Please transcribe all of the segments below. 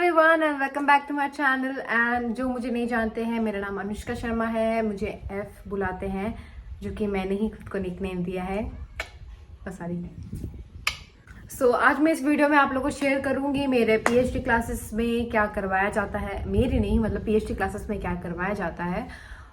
Everyone and welcome back to my channel. And जो मुझे नहीं जानते हैं, मेरा नाम अनुष्का शर्मा है, मुझे एफ बुलाते हैं, जो कि मैंने ही खुद को निकनेम दिया है। सॉरी। सो आज मैं इस वीडियो में आप लोगों को शेयर करूंगी मेरे पीएचडी क्लासेस में क्या करवाया जाता है। मेरी नहीं, मतलब पीएचडी क्लासेस में क्या करवाया जाता है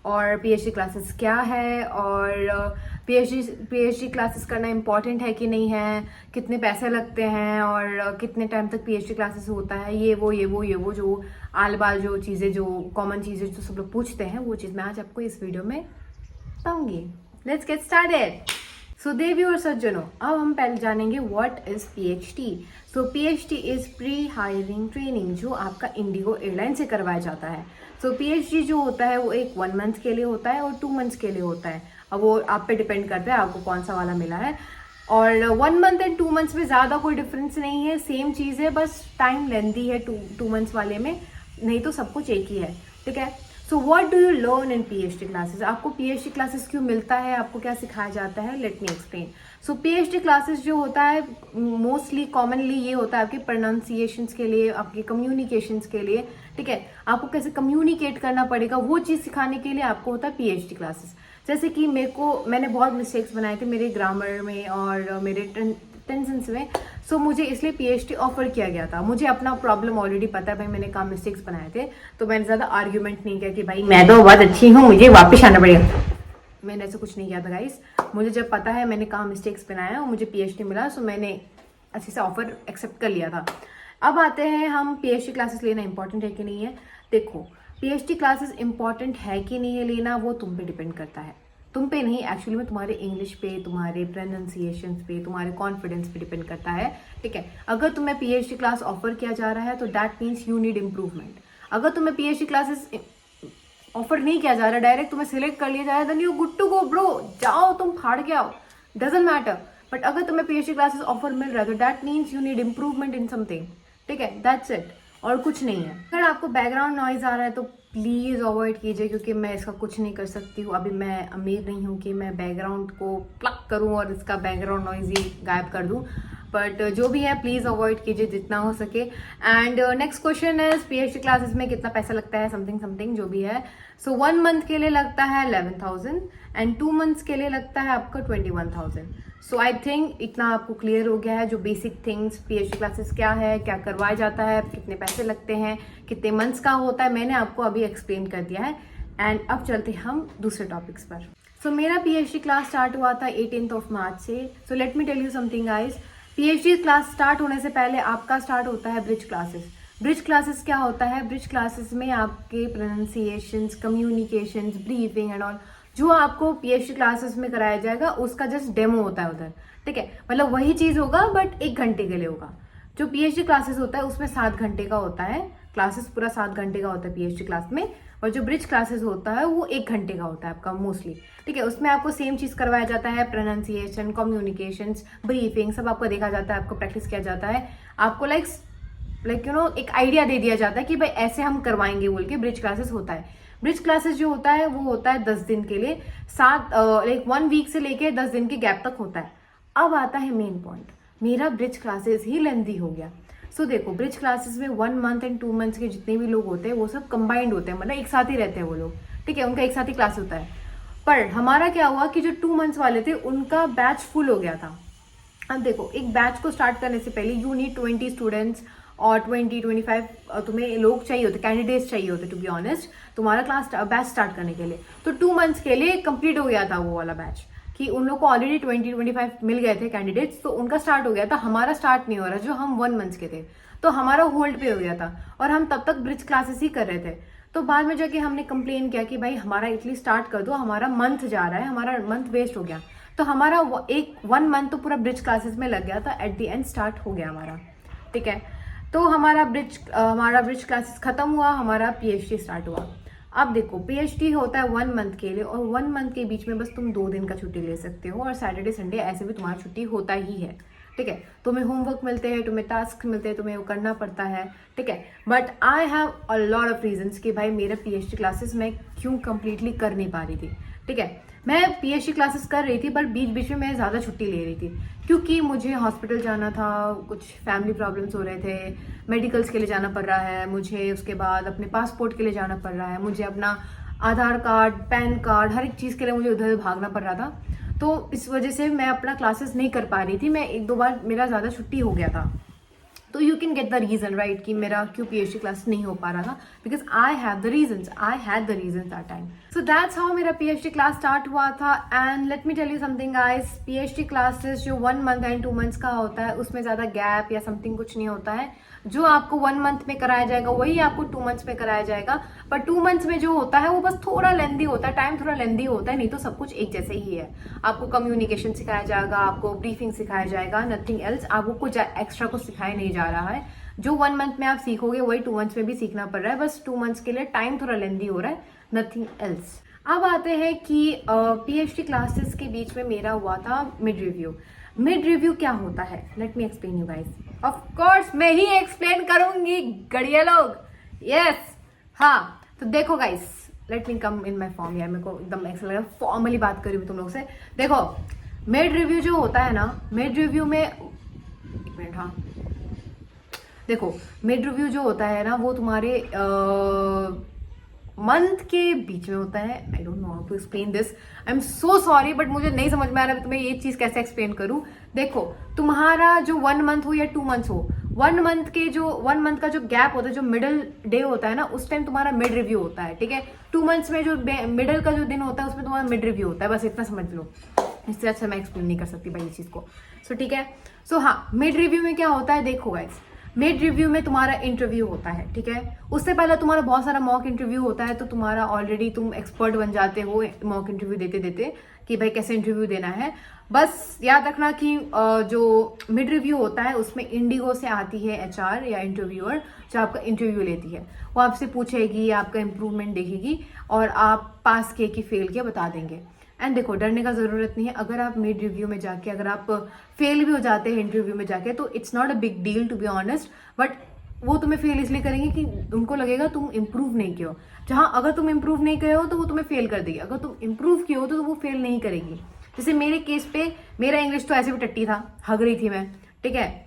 और पीएचडी क्लासेस क्या है और पीएचडी क्लासेस करना इम्पॉर्टेंट है कि नहीं है, कितने पैसे लगते हैं और कितने टाइम तक पीएचडी क्लासेस होता है। ये वो जो आल बाल जो चीज़ें, जो कॉमन चीज़ें जो सब लोग पूछते हैं, वो चीज़ मैं आज आपको इस वीडियो में बताऊंगी। Let's get started. सो देवी और सज्जनों, अब हम पहले जानेंगे what is PhD. So PhD is pre hiring training, जो आपका इंडिगो एयरलाइन से करवाया जाता है। सो पीएचडी जो होता है वो एक 1 मंथ के लिए होता है और 2 मंथ्स के लिए होता है। अब वो आप पे डिपेंड करता है आपको कौन सा वाला मिला है। और 1 मंथ एंड 2 मंथ्स में ज़्यादा कोई डिफरेंस नहीं है, सेम चीज़ है, बस टाइम लेंथी है 2 मंथ्स वाले में, नहीं तो सब कुछ एक ही है। ठीक है। So what do you learn in PhD classes? आपको पीएचडी क्लासेस क्यों मिलता है, आपको क्या सिखाया जाता है? Let me explain. So PhD classes जो होता है मोस्टली कॉमनली ये होता है आपके प्रोनाउंसिएशंस के लिए, आपके कम्युनिकेशंस के लिए। ठीक है। आपको कैसे कम्युनिकेट करना पड़ेगा वो चीज़ सिखाने के लिए आपको होता है पीएचडी क्लासेस। जैसे कि मैंने बहुत मिस्टेक्स बनाए थे मेरे ग्रामर में और मेरे टेंसेंस में। सो मुझे इसलिए पीएचडी ऑफर किया गया था। मुझे अपना प्रॉब्लम ऑलरेडी पता है, भाई मैंने कहाँ मिस्टेक्स बनाए थे, तो मैंने ज़्यादा आर्ग्यूमेंट नहीं किया कि भाई मैं तो बहुत अच्छी हूँ, मुझे वापस आना पड़ेगा। मैंने ऐसा कुछ नहीं किया था गाइस। मुझे जब पता है मैंने कहाँ मिस्टेक्स बनाया और मुझे पीएचडी मिला, सो मैंने अच्छे से ऑफर एक्सेप्ट कर लिया था। अब आते हैं हम पीएचडी क्लासेस लेना इंपॉर्टेंट है कि नहीं है। देखो, पीएचडी क्लासेस इंपॉर्टेंट है कि नहीं है लेना, वो तुम पे डिपेंड करता है। तुम पे नहीं, एक्चुअली में तुम्हारे इंग्लिश पे, तुम्हारे प्रोनाउंसिएशन पे, तुम्हारे कॉन्फिडेंस पे डिपेंड करता है। ठीक है। अगर तुम्हें पीएचडी क्लास ऑफर किया जा रहा है तो that means you need improvement. अगर तुम्हें पीएचडी क्लासेस ऑफर नहीं किया जा रहा, डायरेक्ट तुम्हें सिलेक्ट कर लिया जा रहा है, then you good to go bro, जाओ तुम फाड़ के आओ, डजंट मैटर। बट अगर तुम्हें पीएचडी क्लासेस ऑफर मिल रहा है तो that means you need improvement in something. ठीक है, दैट्स इट, और कुछ नहीं है। अगर आपको बैकग्राउंड नॉइज आ रहा है तो प्लीज़ अवॉइड कीजिए, क्योंकि मैं इसका कुछ नहीं कर सकती हूँ। अभी मैं अमीर नहीं हूँ कि मैं बैकग्राउंड को प्लग करूँ और इसका बैकग्राउंड नॉइज ही गायब कर दूँ। बट जो भी है प्लीज़ अवॉइड कीजिए जितना हो सके। And next question is PhD classes में कितना पैसा लगता है, समथिंग जो भी है। सो 1 मंथ के लिए लगता है 11,000 एंड 2 मंथ्स के लिए लगता है आपका 21,000। सो आई थिंक इतना आपको क्लियर हो गया है जो बेसिक थिंग्स, पीएचडी क्लासेस क्या है, क्या करवाया जाता है, कितने पैसे लगते हैं, कितने मंथ्स का होता है, मैंने आपको अभी एक्सप्लेन कर दिया है। एंड अब चलते हैं हम दूसरे टॉपिक्स पर। सो मेरा पीएचडी क्लास स्टार्ट हुआ था 18 मार्च से। So let me tell you something guys, PhD class start होने से पहले आपका स्टार्ट होता है ब्रिज क्लासेस। ब्रिज क्लासेस क्या होता है? ब्रिज क्लासेस में आपके pronunciations, communications, briefing and all जो आपको पीएचडी क्लासेस में कराया जाएगा उसका जस्ट डेमो होता है उधर। ठीक है, मतलब वही चीज होगा बट 1 घंटे के लिए होगा। जो पीएचडी क्लासेस होता है उसमें 7 घंटे का होता है, क्लासेस पूरा 7 घंटे का होता है पीएचडी क्लास में। और जो ब्रिज क्लासेस होता है वो 1 घंटे का होता है आपका मोस्टली। ठीक है, उसमें आपको सेम चीज करवाया जाता है, प्रोनाउंसिएशन, कम्युनिकेशन, ब्रीफिंग, सब आपको देखा जाता है, आपको प्रैक्टिस किया जाता है, आपको लाइक यू नो एक आइडिया दे दिया जाता है कि भाई ऐसे हम करवाएंगे बोल के ब्रिज क्लासेस होता है। ब्रिज क्लासेस जो होता है वो होता है 10 दिन के लिए, 1 वीक से लेके 10 दिन के गैप तक होता है। अब आता है मेन पॉइंट, मेरा ब्रिज क्लासेस ही लेंथी हो गया। सो देखो, ब्रिज क्लासेस में 1 मंथ एंड 2 मंथ्स के जितने भी लोग होते हैं वो सब कंबाइंड होते हैं, मतलब एक साथ ही रहते हैं वो लोग। ठीक है, उनका एक साथ ही क्लास होता है। पर हमारा क्या हुआ कि जो 2 मंथ्स वाले थे उनका बैच फुल हो गया था। अब देखो, एक बैच को स्टार्ट करने से पहले यू नीड 20 स्टूडेंट्स और 20-25 तुम्हें लोग चाहिए होते, कैंडिडेट्स चाहिए होते टू बी ऑनेस्ट, तुम्हारा क्लास बैच स्टार्ट करने के लिए। तो 2 मंथ्स के लिए कंप्लीट हो गया था वो वाला बैच, कि उन लोग को ऑलरेडी 20-25 मिल गए थे कैंडिडेट्स, तो उनका स्टार्ट हो गया था। हमारा स्टार्ट नहीं हो रहा, जो हम 1 मंथ्स के थे, तो हमारा होल्ड पे हो गया था और हम तब तक ब्रिज क्लासेस ही कर रहे थे। तो बाद में जाके हमने कंप्लेन किया कि भाई हमारा इटली स्टार्ट कर दो, हमारा मंथ जा रहा है, हमारा मंथ वेस्ट हो गया। तो हमारा 1 मंथ तो पूरा ब्रिज क्लासेस में लग गया था, एट द एंड स्टार्ट हो गया हमारा। ठीक है, तो हमारा ब्रिज क्लासेस खत्म हुआ, हमारा पीएचडी स्टार्ट हुआ। अब देखो, पीएचडी होता है 1 मंथ के लिए और 1 मंथ के बीच में बस तुम 2 दिन का छुट्टी ले सकते हो और सैटरडे संडे ऐसे भी तुम्हारा छुट्टी होता ही है। ठीक है, तुम्हें होमवर्क मिलते हैं, तुम्हें टास्क मिलते हैं, तुम्हें वो करना पड़ता है। ठीक है, but I have a lot of reasons कि भाई मेरे पीएचडी क्लासेस मैं क्यों कंप्लीटली कर नहीं पा रही थी। ठीक है, मैं पीएचडी क्लासेस कर रही थी, बट बीच बीच में मैं ज़्यादा छुट्टी ले रही थी क्योंकि मुझे हॉस्पिटल जाना था, कुछ फैमिली प्रॉब्लम्स हो रहे थे, मेडिकल्स के लिए जाना पड़ रहा है मुझे, उसके बाद अपने पासपोर्ट के लिए जाना पड़ रहा है मुझे, अपना आधार कार्ड, पैन कार्ड, हर एक चीज़ के लिए मुझे उधर भागना पड़ रहा था। तो इस वजह से मैं अपना क्लासेस नहीं कर पा रही थी, मैं 1-2 बार मेरा ज़्यादा छुट्टी हो गया था। तो you can get the reason right कि मेरा क्यों पीएचडी क्लास नहीं हो पा रहा था, because I had the reason that time. So that's how मेरा पीएचडी क्लास स्टार्ट हुआ था। And let me tell you something guys, PhD classes जो 1 मंथ एंड 2 मंथ्स का होता है उसमें ज्यादा गैप या समथिंग कुछ नहीं होता है। जो आपको 1 मंथ में कराया जाएगा वही आपको 2 मंथ्स में कराया जाएगा, पर 2 मंथ्स में जो होता है वो बस थोड़ा लेंदी होता है, टाइम थोड़ा लेंदी होता है, नहीं तो सब कुछ एक जैसे ही है। आपको कम्युनिकेशन सिखाया जाएगा, आपको ब्रीफिंग सिखाया जाएगा, नथिंग एल्स। आपको कुछ एक्स्ट्रा कुछ सिखाया नहीं जा रहा है। जो 1 मंथ में आप सीखोगे वही 2 मंथ्स में भी सीखना पड़ रहा है, बस 2 मंथ्स के लिए टाइम थोड़ा लेंदी हो रहा है, नथिंग एल्स। अब आते हैं कि पीएचडी क्लासेस के बीच में मेरा हुआ था मिड रिव्यू। मिड रिव्यू क्या होता है, let me explain you guys. Of course मैं ही एक्सप्लेन करूंगी गड़िया लोग, यस हाँ। तो देखो guys, let me come in my form यार, मेरे को एकदम ऐसा लगा फॉर्मली बात करी तुम लोग से। देखो मिड रिव्यू जो होता है ना, मिड रिव्यू में एक मिनट, हाँ देखो मिड रिव्यू जो होता है ना वो तुम्हारे मंथ के बीच में होता है। I don't know how to explain this, I am so sorry, but मुझे नहीं समझ में आ रहा है तुम्हें ये चीज कैसे एक्सप्लेन करूं। देखो तुम्हारा जो 1 मंथ हो या 2 मंथ्स हो, 1 मंथ का जो गैप होता है, जो मिडिल डे होता है ना, उस टाइम तुम्हारा मिड रिव्यू होता है, ठीक है। 2 मंथ्स में जो मिडिल का जो दिन होता है उसमें तुम्हारा मिड रिव्यू होता है, बस इतना समझ लो, इससे अच्छा मैं एक्सप्लेन नहीं कर सकती भाई इस चीज को। सो ठीक है, सो हाँ मिड रिव्यू में क्या होता है, देखो गाइस मिड रिव्यू में तुम्हारा इंटरव्यू होता है, ठीक है। उससे पहले तुम्हारा बहुत सारा मॉक इंटरव्यू होता है, तो तुम्हारा ऑलरेडी तुम एक्सपर्ट बन जाते हो मॉक इंटरव्यू देते देते कि भाई कैसे इंटरव्यू देना है। बस याद रखना कि जो मिड रिव्यू होता है उसमें इंडिगो से आती है एचआर या इंटरव्यूअर जो आपका इंटरव्यू लेती है, वो आपसे पूछेगी, आपका इंप्रूवमेंट देखेगी और आप पास किए कि फेल किया बता देंगे। एंड देखो डरने का जरूरत नहीं है, अगर आप मिड रिव्यू में जाके अगर आप फेल भी हो जाते हैं इंटरव्यू में जाके तो it's not a big deal to be honest, but वो तुम्हें फेल इसलिए करेंगे कि उनको लगेगा तुम इम्प्रूव नहीं किए हो। जहां अगर तुम इम्प्रूव नहीं किए हो तो वो तुम्हें फेल कर देगी, अगर तुम इम्प्रूव किए हो तो वो फेल नहीं करेगी। जैसे मेरे केस पे मेरा इंग्लिश तो ऐसे भी टट्टी था, हग रही थी मैं, ठीक है,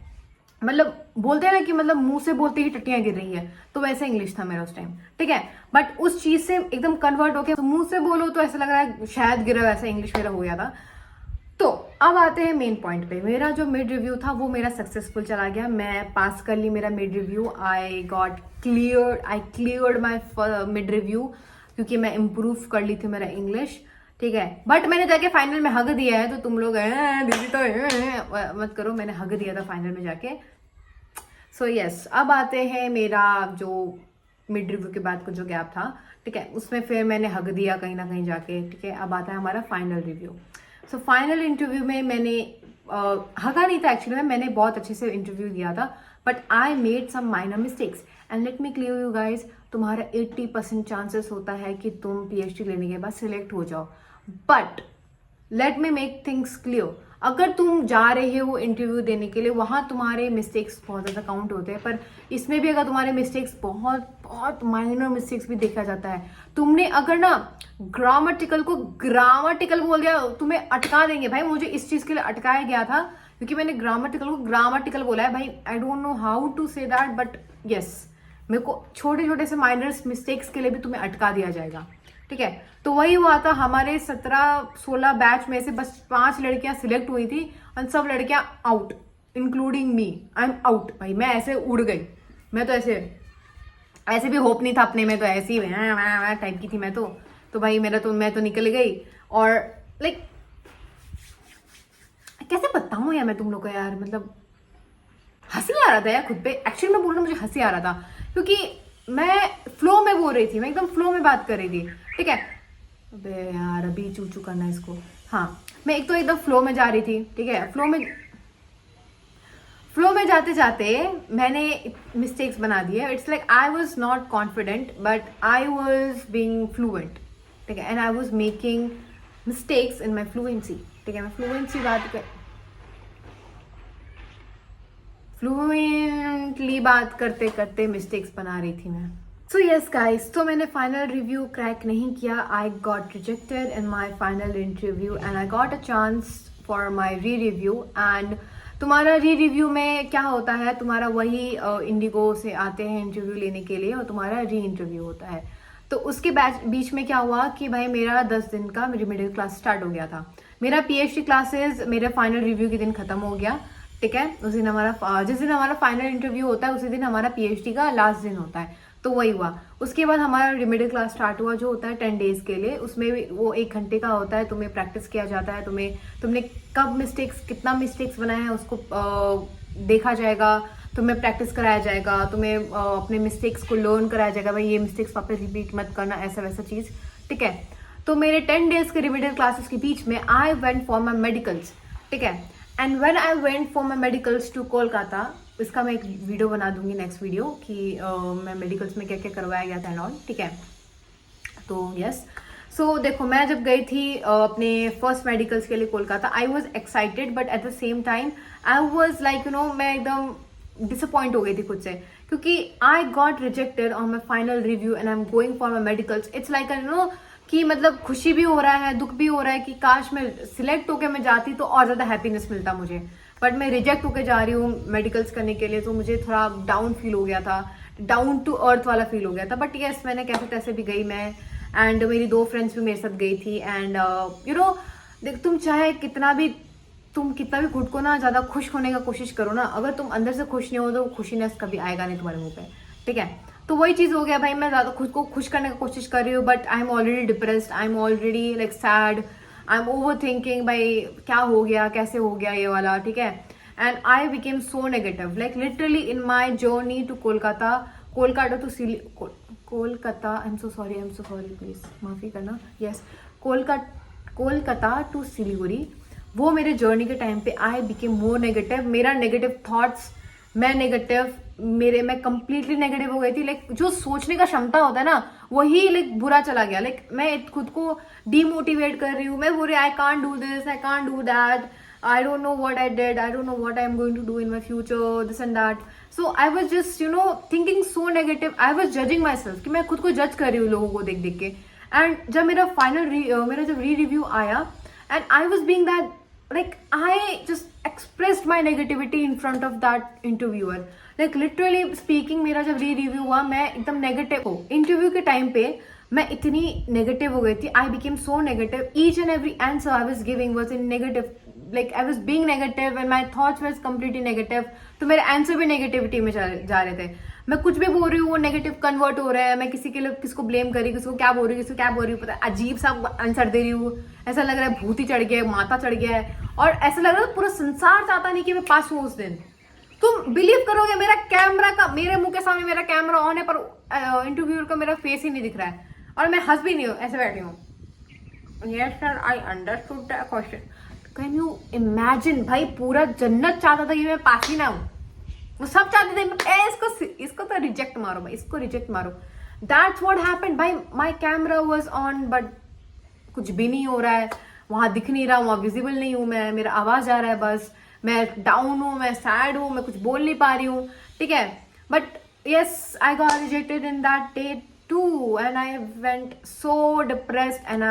मतलब बोलते हैं ना कि मतलब मुंह से बोलते ही टट्टियां गिर रही है, तो वैसा इंग्लिश था मेरा उस टाइम, ठीक है। बट उस चीज से एकदम कन्वर्ट होके तो मुंह से बोलो तो ऐसा लग रहा है शायद गिरा, वैसा इंग्लिश मेरा हो गया था। तो अब आते हैं मेन पॉइंट पे। मेरा जो मिड रिव्यू था वो मेरा सक्सेसफुल चला गया, मैं पास कर ली मेरा मिड रिव्यू। आई क्लियर्ड माई मिड रिव्यू क्योंकि मैं इम्प्रूव कर ली थी मेरा इंग्लिश, ठीक है। बट मैंने जाके फाइनल में हग दिया है, तो तुम लोग दीदी तो मत करो, मैंने हग दिया था फाइनल में जाके। सो यस, अब आते हैं मेरा जो मिड रिव्यू के बाद का जो गैप था, ठीक है, उसमें फिर मैंने हग दिया कहीं ना कहीं जाके, ठीक है। अब आता है हमारा final review. So final interview में मैंने हगा नहीं था एक्चुअली, मैंने बहुत अच्छे से इंटरव्यू दिया था, but I made some minor mistakes and let me clear you guys, तुम्हारा 80% चांसेस होता है कि तुम पीएचडी लेने के बाद सिलेक्ट हो जाओ। But let me make things clear, अगर तुम जा रहे हो इंटरव्यू देने के लिए वहां तुम्हारे मिस्टेक्स बहुत ज्यादा काउंट होते हैं, पर इसमें भी अगर तुम्हारे मिस्टेक्स बहुत माइनर मिस्टेक्स भी देखा जाता है। तुमने अगर ना ग्रामेटिकल को ग्रामेटिकल बोल दिया, तुम्हें अटका देंगे भाई। मुझे इस चीज के लिए अटकाया गया था क्योंकि मैंने ग्रामेटिकल को ग्रामेटिकल बोला है भाई। I don't know how to say that, but yes, मेरे को छोटे छोटे से माइनर मिस्टेक्स के लिए भी तुम्हें अटका दिया जाएगा, ठीक है। तो वही हुआ था, हमारे 17-16 बैच में से बस 5 लड़कियां सिलेक्ट हुई थी और सब लड़कियां out, including me. I am out भाई, मैं ऐसे उड़ गई। मैं तो ऐसे भी होप नहीं था अपने में, तो ऐसी टाइप की थी मैं तो भाई मैं तो निकल गई। और लाइक कैसे बताऊं यार मैं तुम लोग को यार, मतलब हंसी आ रहा था यार खुद पे। एक्चुअली मैं बोल रहा हूँ, मुझे हंसी आ रहा था क्योंकि मैं फ्लो में बोल रही थी, मैं एकदम फ्लो में बात कर रही थी, ठीक है। अबे यार अभी चू करना इसको। हाँ, मैं एक तो एकदम फ्लो में जा रही थी, ठीक है। फ्लो में जाते जाते मैंने मिस्टेक्स बना दिए। It's like I was not confident but I was being fluent, ठीक है, and I was making mistakes in my fluency, ठीक है। मैं फ्लुएंटली बात करते करते मिस्टेक्स बना रही थी मैं, सो यस गाइस, तो मैंने फाइनल रिव्यू क्रैक नहीं किया. आई got rejected in my final interview and I got a chance for my री रिव्यू. एंड तुम्हारा री रिव्यू में क्या होता है, तुम्हारा वही इंडिगो से आते हैं इंटरव्यू लेने के लिए और तुम्हारा री इंटरव्यू होता है. तो उसके बीच में क्या हुआ कि भाई मेरा 10 दिन का मेरी मिडिल क्लास स्टार्ट हो गया था. मेरा पीएचडी क्लासेस मेरे फाइनल रिव्यू के दिन खत्म हो गया. ठीक है, उस दिन हमारा जिस दिन हमारा फाइनल इंटरव्यू होता है उसी दिन हमारा पीएचडी का लास्ट दिन होता है. तो वही हुआ. उसके बाद हमारा रिमेडियल क्लास स्टार्ट हुआ जो होता है 10 डेज के लिए. उसमें भी वो 1 घंटे का होता है. तुम्हें प्रैक्टिस किया जाता है. तुमने कब कितना मिस्टेक्स बनाया है उसको देखा जाएगा. तुम्हें प्रैक्टिस कराया जाएगा. तुम्हें अपने मिस्टेक्स को लर्न कराया जाएगा. भाई ये मिस्टेक्स वापस रिपीट मत करना, ऐसा वैसा चीज़. ठीक है, तो मेरे 10 डेज के रिमेडियल क्लासेस के बीच में I went for my medicals. ठीक है, and when I went for my medicals to Kolkata, इसका मैं एक वीडियो बना दूंगी नेक्स्ट वीडियो कि मैं मेडिकल्स में क्या क्या करवाया गया था एंड ऑल. ठीक है, तो यस. सो देखो, मैं जब गई थी अपने फर्स्ट मेडिकल्स के लिए Kolkata, I was excited but at the same time I was like मैं एकदम डिसअपॉइंट हो गई थी खुद से, क्योंकि आई got rejected on my final review and I am going for my medicals. It's like कि मतलब खुशी भी हो रहा है, दुख भी हो रहा है कि काश मैं सिलेक्ट होकर मैं जाती तो और ज़्यादा हैप्पीनेस मिलता मुझे. बट मैं रिजेक्ट होकर जा रही हूँ मेडिकल्स करने के लिए, तो मुझे थोड़ा डाउन फील हो गया था, डाउन टू अर्थ वाला फील हो गया था. बट यस, मैंने कैसे तैसे भी गई मैं, एंड मेरी 2 फ्रेंड्स भी मेरे साथ गई थी. एंड देख, तुम चाहे कितना भी खुद को ना ज़्यादा खुश होने का कोशिश करो ना, अगर तुम अंदर से खुश नहीं हो तो खुशीनेस कभी आएगा नहीं तुम्हारे मुंह पे. ठीक है, तो वही चीज़ हो गया भाई. मैं ज़्यादा खुद को खुश करने की कोशिश कर रही हूँ but I am already depressed, I am already like sad, I am over thinking भाई क्या हो गया, कैसे हो गया ये वाला. ठीक है, and I became so negative like literally in my journey to Kolkata I am so sorry please माफ़ी करना. यस, कोलकाता टू सिलीगुड़ी, वो मेरे जर्नी के टाइम पे आई बिकेम मोर नेगेटिव. मेरा नेगेटिव थॉट्स, मैं कंप्लीटली नेगेटिव हो गई थी. लाइक जो सोचने का क्षमता होता है ना, वही लाइक बुरा चला गया. लाइक मैं खुद को डीमोटिवेट कर रही हूँ. मैं बोल रही I can't do this, I can't do that, I don't know what I did, I don't know what I am going to do in my future, this and that. So I was just thinking so negative. I was judging myself कि मैं खुद को जज कर रही हूँ लोगों को देख देख के. एंड जब मेरा मेरा जब री रिव्यू आया and I was being that, like I just expressed my negativity in front of that interviewer. like literally speaking, मेरा जब री रिव्यू हुआ मैं एकदम नेगेटिव हो. इंटरव्यू के टाइम पे मैं इतनी नेगेटिव हो गई थी. आई became so negative. Each and every answer I was giving was in negative. Like I was being negative and my thoughts was completely negative. तो मेरे आंसर भी नेगेटिविटी में जा रहे थे. मैं कुछ भी बोल रही हूँ वो नेगेटिव कन्वर्ट हो रहा है. मैं किसको ब्लेम कर रही हूँ, किसको क्या बोल रही हूँ, पता है अजीब सा आंसर दे रही हूँ. ऐसा लग रहा है भूत ही चढ़ गया है, माथा चढ़ गया है, और ऐसा लग रहा है पूरा संसार चाहता नहीं कि मैं पास हूँ उस दिन. तुम बिलीव करोगे, मेरे मुंह के सामने मेरा कैमरा ऑन है पर इंटरव्यूअर का मेरा फेस ही नहीं दिख रहा है और मैं हंस भी नहीं हूँ, ऐसे बैठी हूँ. Yes sir, I understood the question. Can you imagine भाई, पूरा जन्नत चाहता था कि मैं पास ही ना हूँ. वो सब चाहते थे इसको तो रिजेक्ट मारो भाई, इसको रिजेक्ट मारो. दैट्स व्हाट हैपेंड भाई. My camera was on but कुछ भी नहीं हो रहा है. वहां दिख नहीं रहा, वहां विजिबल नहीं हूं मैं, मेरा आवाज आ रहा है बस. मैं डाउन हूं, मैं सैड हूं, मैं कुछ बोल नहीं पा रही हूँ. ठीक है, but yes, I got rejected in that day too and I went so depressed and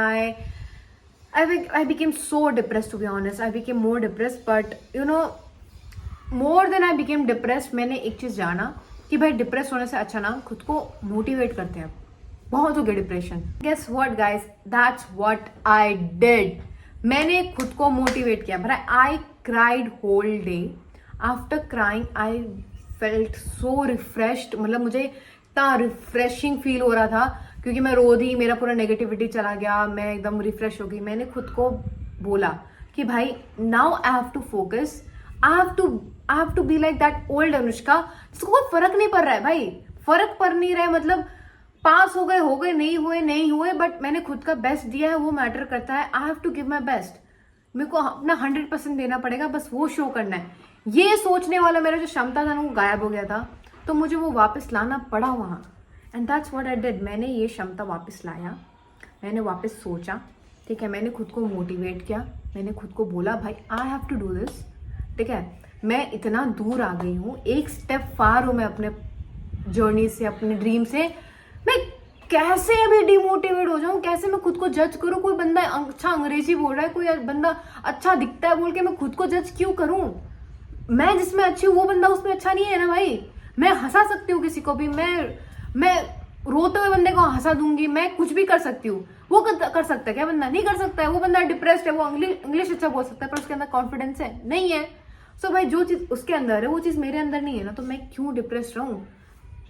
I became so depressed, to be honest. I became more depressed, but more than I became depressed, मैंने एक चीज़ जाना कि भाई depress होने से अच्छा ना खुद को मोटिवेट करते हैं. बहुत हो गया depression. Guess what guys, that's what I did. मैंने खुद को मोटिवेट किया. but I cried whole day. After crying I felt so refreshed. मतलब मुझे इतना रिफ्रेशिंग फील हो रहा था क्योंकि मैं रो दी, मेरा पूरा नेगेटिविटी चला गया, मैं एकदम रिफ्रेश हो गई. मैंने खुद को बोला कि भाई now I have to focus, I have to be like that old Anushka जिसको कोई फर्क नहीं पड़ रहा है. भाई फर्क पड़ नहीं रहा है, मतलब पास हो गए, नहीं हुए, बट मैंने खुद का बेस्ट दिया है, वो मैटर करता है. I have to give my best. मेरे को अपना 100% देना पड़ेगा, बस वो शो करना है. ये सोचने वाला मेरा जो क्षमता था ना, वो गायब हो गया था. तो मुझे वो वापस लाना पड़ा वहाँ. And that's what I did. मैंने ये क्षमता वापस लाया, मैंने वापस सोचा. ठीक है, मैंने खुद को मोटिवेट किया, मैंने खुद को बोला भाई I have to do this. ठीक है, मैं इतना दूर आ गई हूँ, एक स्टेप फार हूँ मैं अपने जर्नी से, अपने ड्रीम से. मैं कैसे अभी डिमोटिवेट हो जाऊं, कैसे मैं खुद को जज करूं? कोई बंदा अच्छा अंग्रेजी बोल रहा है, कोई बंदा अच्छा दिखता है बोल के मैं खुद को जज क्यों करूं? मैं जिसमें अच्छी हूँ वो बंदा उसमें अच्छा नहीं है ना भाई। मैं हंसा सकती हूँ किसी को भी, मैं रोते हुए बंदे को हंसा दूंगी, मैं कुछ भी कर सकती हूँ। वो कर सकता है क्या बंदा? नहीं कर सकता है। वो बंदा डिप्रेस्ड है, वो इंग्लिश अच्छा बोल सकता है, पर उसके अंदर कॉन्फिडेंस है नहीं है। सो भाई जो चीज उसके अंदर है वो चीज मेरे अंदर नहीं है ना, तो मैं क्यों डिप्रेस्ड रहूं?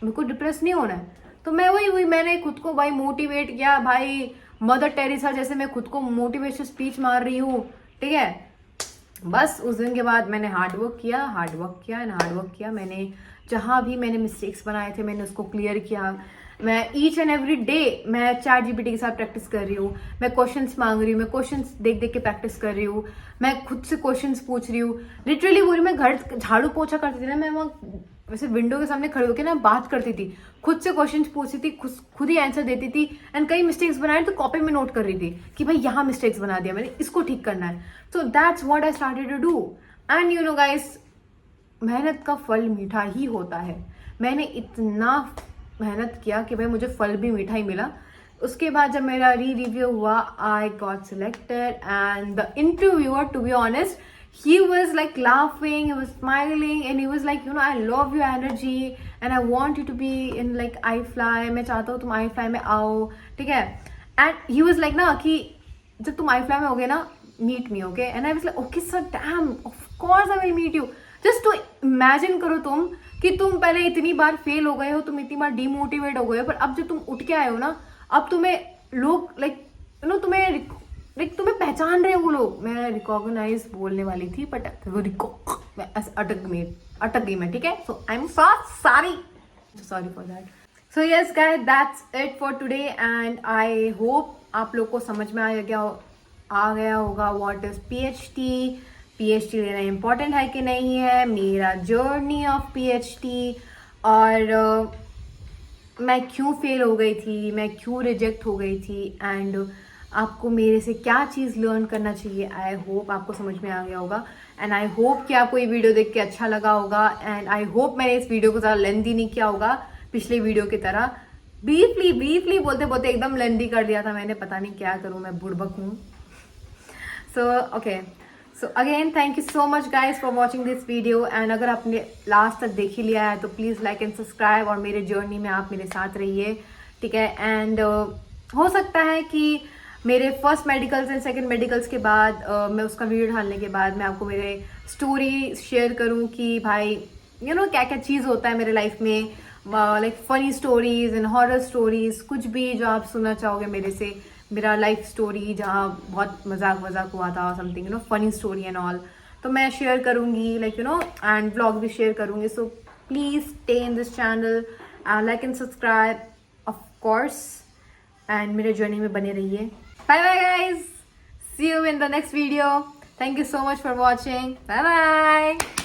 मेरे को डिप्रेस नहीं होना है। तो मैं वही मैंने खुद को भाई मोटिवेट किया भाई, मदर टेरेसा जैसे मैं खुद को मोटिवेशन स्पीच मार रही हूँ, ठीक है। बस उस दिन के बाद मैंने हार्ड वर्क किया। मैंने जहाँ भी मैंने मिस्टेक्स बनाए थे मैंने उसको क्लियर किया। मैं ईच एंड एवरी डे मैं चैट जीपीटी के साथ प्रैक्टिस कर रही हूँ। मैं क्वेश्चंस मांग रही हूँ, मैं क्वेश्चंस देख देख के प्रैक्टिस कर रही हूँ। मैं खुद से क्वेश्चंस पूछ रही हूँ। लिटरली बोली मैं घर झाड़ू पोछा करती थी ना, मैं वहाँ वैसे विंडो के सामने खड़े होकर ना बात करती थी, खुद से क्वेश्चंस पूछती थी, खुद ही आंसर देती थी। एंड कई मिस्टेक्स बनाए तो कॉपी में नोट कर रही थी कि भाई यहाँ मिस्टेक्स बना दिया मैंने, इसको ठीक करना है। So that's what I started to do. And you know guys, मेहनत का फल मीठा ही होता है। मैंने इतना मेहनत किया कि भाई मुझे फल भी मीठा ही मिला। उसके बाद जब मेरा रिव्यू हुआ, I got selected and the interviewer, to be honest, he was like laughing, he was smiling and he was like, you know, I love your energy and I want you to be in like iFly, मैं चाहता हूँ तुम iFly में आओ, ठीक है। and he was like ना कि जब तुम iFly में होगे ना, meet me, okay? and I was like, okay sir, damn, of course I will meet you। just to imagine करो तुम कि तुम पहले इतनी बार फेल हो गए हो, तुम इतनी बार डिमोटिवेट हो गए हो, पर अब जब तुम उठ के आए हो ना, अब तुम्हें लोग लाइक यू नो तुम्हें पहचान रहे हैं वो लोग। मैं रिकॉग्नाइज बोलने वाली थी बट वो मैं अटक गई मैं, ठीक है। So I am sorry for that. So yes guys, that's it for today and I hope आप लोग को समझ में आ गया होगा व्हाट इज पीएचडी लेना इम्पोर्टेंट है कि नहीं है, मेरा जर्नी ऑफ पीएचडी, और मैं क्यों फेल हो गई थी, मैं क्यों रिजेक्ट हो गई थी, एंड आपको मेरे से क्या चीज़ लर्न करना चाहिए। आई होप आपको समझ में आ गया होगा एंड आई होप कि आपको ये वीडियो देख के अच्छा लगा होगा। एंड आई होप मैंने इस वीडियो को ज़्यादा लेंदी नहीं किया होगा पिछले वीडियो की तरह। ब्रीफली बोलते बोलते एकदम लेंदी कर दिया था मैंने, पता नहीं क्या करूँ, मैं बुड़बक हूँ। So okay, so again thank you so much guys for watching this video. And अगर आपने लास्ट तक देख ही लिया है तो प्लीज़ लाइक एंड सब्सक्राइब, और मेरे जर्नी में आप मेरे साथ रहिए, ठीक है। एंड हो सकता है कि मेरे first medicals and second medicals के बाद मैं उसका वीडियो डालने के बाद मैं आपको मेरे स्टोरी शेयर करूं कि भाई यू नो क्या क्या चीज़ होता है मेरे लाइफ में, like funny stories and horror stories, कुछ भी जो आप सुनना चाहोगे मेरे से, मेरा लाइफ स्टोरी जहाँ बहुत मजाक हुआ था, something you know funny story and all, तो मैं शेयर करूँगी, like you know, and blog भी शेयर करूँगी। So please stay in this channel, like and subscribe of course, and मेरे जर्नी में बने रहिए। Bye bye guys, see you in the next video. Thank you so much for watching. Bye bye.